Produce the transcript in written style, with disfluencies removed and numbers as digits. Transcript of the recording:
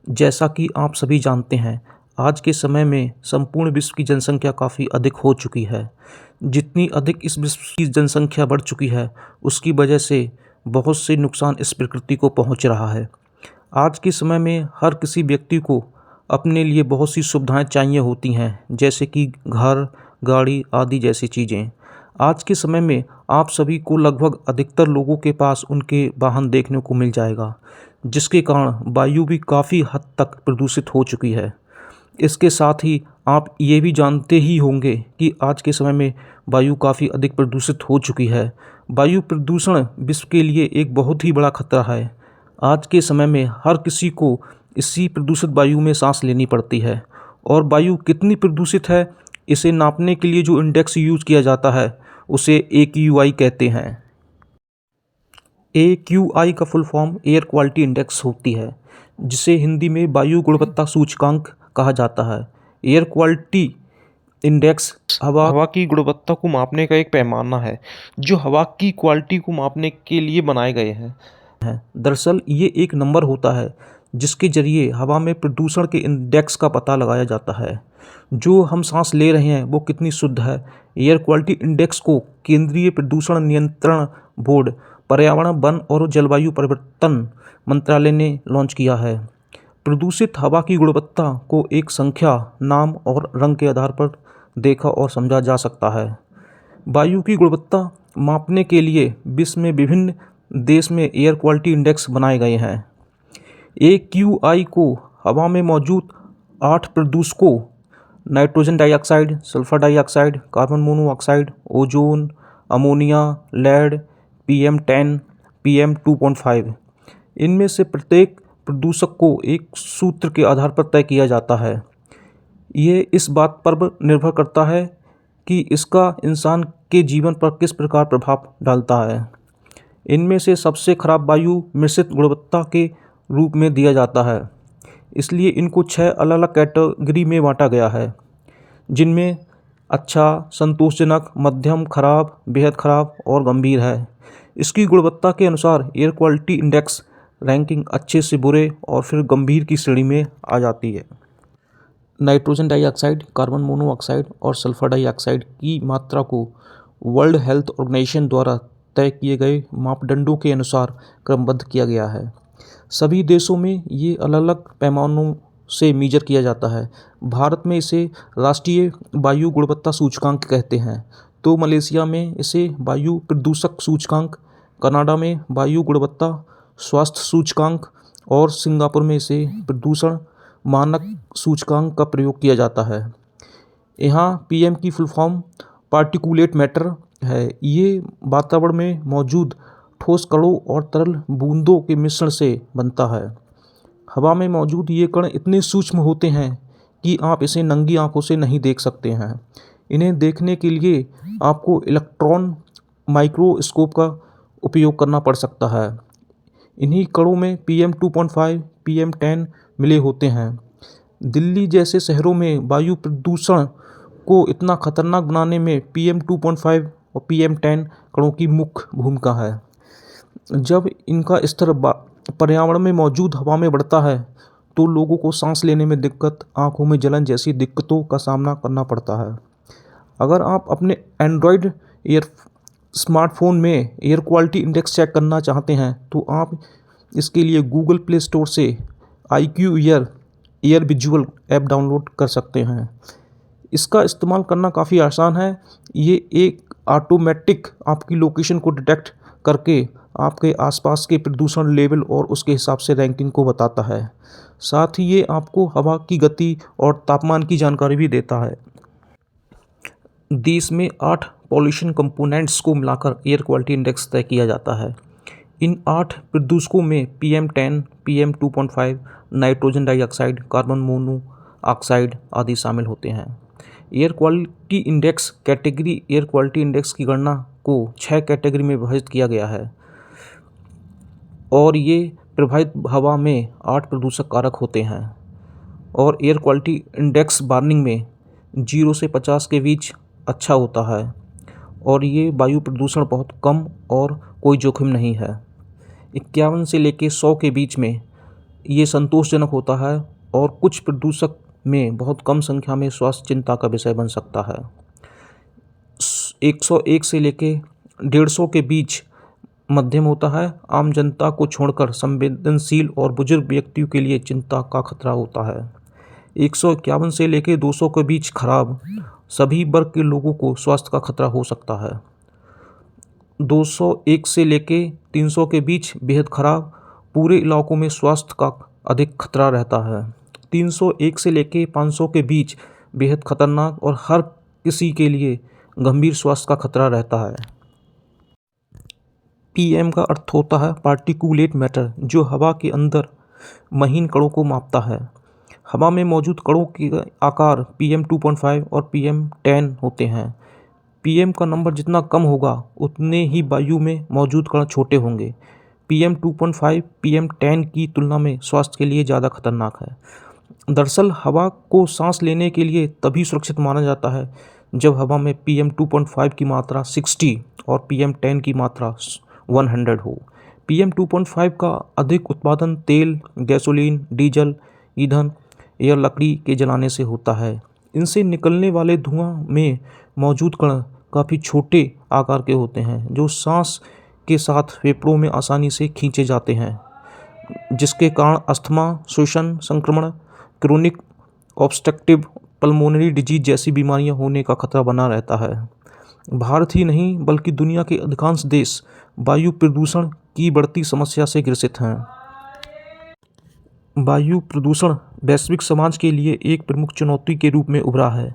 जैसा कि आप सभी जानते हैं, आज के समय में संपूर्ण विश्व की जनसंख्या काफ़ी अधिक हो चुकी है। जितनी अधिक इस विश्व की जनसंख्या बढ़ चुकी है, उसकी वजह से बहुत से नुकसान इस प्रकृति को पहुंच रहा है। आज के समय में हर किसी व्यक्ति को अपने लिए बहुत सी सुविधाएं चाहिए होती हैं, जैसे कि घर, गाड़ी आदि जैसी चीज़ें। आज के समय में आप सभी को लगभग अधिकतर लोगों के पास उनके वाहन देखने को मिल जाएगा, जिसके कारण वायु भी काफ़ी हद तक प्रदूषित हो चुकी है। इसके साथ ही आप ये भी जानते ही होंगे कि आज के समय में वायु काफ़ी अधिक प्रदूषित हो चुकी है। वायु प्रदूषण विश्व के लिए एक बहुत ही बड़ा खतरा है। आज के समय में हर किसी को इसी प्रदूषित वायु में सांस लेनी पड़ती है। और वायु कितनी प्रदूषित है, इसे नापने के लिए जो इंडेक्स यूज किया जाता है उसे AQI कहते हैं। AQI का full form air quality index होती है, जिसे हिंदी में वायु गुणवत्ता सूचकांक कहा जाता है। एयर क्वालिटी इंडेक्स हवा की गुणवत्ता को मापने का एक पैमाना है, जो हवा की क्वालिटी को मापने के लिए बनाए गए हैं। दरअसल ये एक नंबर होता है जिसके जरिए हवा में प्रदूषण के इंडेक्स का पता लगाया जाता है। जो हम सांस ले रहे हैं वो कितनी शुद्ध है। एयर क्वालिटी इंडेक्स को केंद्रीय प्रदूषण नियंत्रण बोर्ड, पर्यावरण, वन और जलवायु परिवर्तन मंत्रालय ने लॉन्च किया है। प्रदूषित हवा की गुणवत्ता को एक संख्या, नाम और रंग के आधार पर देखा और समझा जा सकता है। वायु की गुणवत्ता मापने के लिए विश्व में विभिन्न देश में एयर क्वालिटी इंडेक्स बनाए गए हैं। AQI को हवा में मौजूद 8 प्रदूषकों, nitrogen dioxide, sulphur dioxide, carbon monoxide, ozone, ammonia, lead, PM10, PM2.5, इनमें से प्रत्येक प्रदूषक को एक सूत्र के आधार पर तय किया जाता है। ये इस बात पर निर्भर करता है कि इसका इंसान के जीवन पर किस प्रकार प्रभाव डालता है। इनमें से सबसे खराब वायु मिश्रित गुणवत्ता के रूप में दिया जाता है, इसलिए इनको 6 अलग अलग कैटेगरी में बांटा गया है, जिनमें अच्छा, संतोषजनक, मध्यम, खराब, बेहद खराब और गंभीर है। इसकी गुणवत्ता के अनुसार एयर क्वालिटी इंडेक्स रैंकिंग अच्छे से बुरे और फिर गंभीर की श्रेणी में आ जाती है। नाइट्रोजन डाइऑक्साइड, कार्बन मोनोऑक्साइड और सल्फर डाइऑक्साइड की मात्रा को वर्ल्ड हेल्थ ऑर्गेनाइजेशन द्वारा तय किए गए मापदंडों के अनुसार क्रमबद्ध किया गया है। सभी देशों में ये अलग अलग पैमानों से मीजर किया जाता है। भारत में इसे राष्ट्रीय वायु गुणवत्ता सूचकांक कहते हैं, तो मलेशिया में इसे वायु प्रदूषक सूचकांक, कनाडा में वायु गुणवत्ता स्वास्थ्य सूचकांक और सिंगापुर में इसे प्रदूषण मानक सूचकांक का प्रयोग किया जाता है। यहाँ PM की फुल फॉर्म पार्टिकुलेट मैटर है। ये वातावरण में मौजूद ठोस कणों और तरल बूंदों के मिश्रण से बनता है। हवा में मौजूद ये कण इतने सूक्ष्म होते हैं कि आप इसे नंगी आंखों से नहीं देख सकते हैं। इन्हें देखने के लिए आपको इलेक्ट्रॉन माइक्रोस्कोप का उपयोग करना पड़ सकता है। इन्हीं कणों में PM2.5, PM10 मिले होते हैं। दिल्ली जैसे शहरों में वायु प्रदूषण को इतना खतरनाक बनाने में PM2.5 और PM10 कणों की मुख्य भूमिका है। जब इनका स्तर पर्यावरण में मौजूद हवा में बढ़ता है तो लोगों को सांस लेने में दिक्कत, आँखों में जलन जैसी दिक्कतों का सामना करना पड़ता है। अगर आप अपने एंड्रॉयड स्मार्टफोन में एयर क्वालिटी इंडेक्स चेक करना चाहते हैं तो आप इसके लिए गूगल प्ले स्टोर से IQ air visual app download कर सकते हैं। इसका इस्तेमाल करना काफ़ी आसान है। ये एक ऑटोमेटिक आपकी लोकेशन को डिटेक्ट करके आपके आसपास के प्रदूषण लेवल और उसके हिसाब से रैंकिंग को बताता है। साथ ही ये आपको हवा की गति और तापमान की जानकारी भी देता है। देश में 8 पॉल्यूशन कंपोनेंट्स को मिलाकर एयर क्वालिटी इंडेक्स तय किया जाता है। इन 8 प्रदूषकों में PM10, PM2.5, nitrogen dioxide, carbon monoxide आदि शामिल होते हैं। Air quality index category air quality index की गणना को 6 कैटेगरी में विभाजित किया गया है और ये प्रभावित हवा में 8 प्रदूषक कारक होते हैं। और एयर क्वालिटी इंडेक्स वार्निंग में 0 से 50 के बीच अच्छा होता है और ये वायु प्रदूषण बहुत कम और कोई जोखिम नहीं है। 51 से लेकर 100 के बीच में ये संतोषजनक होता है और कुछ प्रदूषक में बहुत कम संख्या में स्वास्थ्य चिंता का विषय बन सकता है। 101 से लेके 150 के बीच मध्यम होता है। आम जनता को छोड़कर संवेदनशील और बुजुर्ग व्यक्तियों के लिए चिंता का खतरा होता है। 151 से लेके 200 के बीच खराब, सभी वर्ग के लोगों को स्वास्थ्य का खतरा हो सकता है। 201 से लेके 300 के बीच बेहद खराब, पूरे इलाकों में स्वास्थ्य का अधिक खतरा रहता है। 301 से लेके 500 के बीच बेहद खतरनाक और हर किसी के लिए गंभीर स्वास्थ्य का खतरा रहता है। PM का अर्थ होता है पार्टिकुलेट मैटर, जो हवा के अंदर महीन कणों को मापता है। हवा में मौजूद कणों के आकार PM2.5 और PM10 होते हैं। PM का नंबर जितना कम होगा उतने ही वायु में मौजूद कण छोटे होंगे। PM2.5 PM10 की तुलना में स्वास्थ्य के लिए ज़्यादा खतरनाक है। दरअसल हवा को सांस लेने के लिए तभी सुरक्षित माना जाता है जब हवा में PM2.5 की मात्रा 60 और PM10 की मात्रा 100 हो। PM2.5 का अधिक उत्पादन तेल, गैसोलीन, डीजल, ईंधन या लकड़ी के जलाने से होता है। इनसे निकलने वाले धुआं में मौजूद कण काफ़ी छोटे आकार के होते हैं, जो सांस के साथ फेफड़ों में आसानी से खींचे जाते हैं, जिसके कारण अस्थमा, श्वसन संक्रमण, क्रोनिक ऑब्स्ट्रक्टिव पल्मोनरी डिजीज जैसी बीमारियां होने का खतरा बना रहता है। भारत ही नहीं बल्कि दुनिया के अधिकांश देश वायु प्रदूषण की बढ़ती समस्या से ग्रसित हैं। वायु प्रदूषण वैश्विक समाज के लिए एक प्रमुख चुनौती के रूप में उभरा है।